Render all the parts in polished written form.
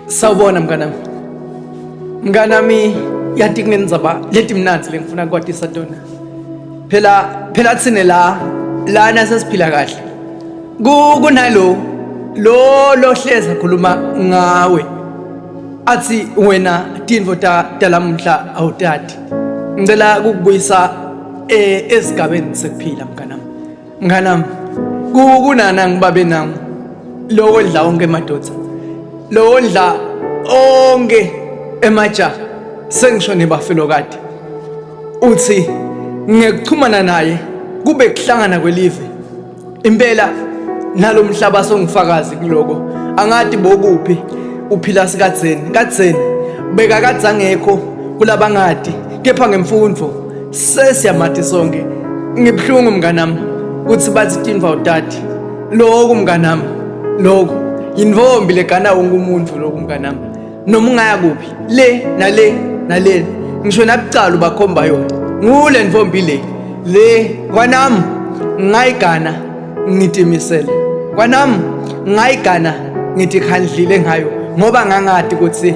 Sawubona mnganami yathi kunenzaba leti mnanzi lengifuna kwatisa tona. Phela tsine lana sesiphila kahle. Kunalo lo hleza khuluma ngawe. Athi wena tintfo talamuhla awutati. Ngicela ukubuyisa esigabeni sekuphila mnganami. Kunana ngibabe nami. Lo odla onke emadoda. Lo odla onke emaja sengisho nebafelokade. Uthi ngekuxhumana naye kube kuhlangana kwelive. Impela nalomhlaba songifakazi kuloko. Angadi bokuphi uphila sikadzeni beka kadzangekho kulabangadi kepha ngemfundvo sesiyamati sonke. Ngibhlungu mnganami uthi bathi tintfo awutati. Lokho mnganami lokho yinvombi legana wonke umuntu lokho mnganami. Noma ungaya kuphi le nale ngisho nakucala ubakhomba yona ngule nvombi le kwanami ngayigana ngitimisele kwanami ngayigana ngithi khandlile ngayo ngoba ngangadi ukuthi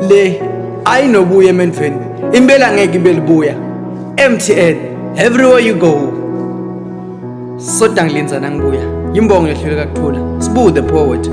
le ayinobuye emendweni impela ngeke ibe libuya. MTN everywhere you go. Soda ngilinza nangibuya. Yimbongo yehlule kakuthula. Sibu the poet.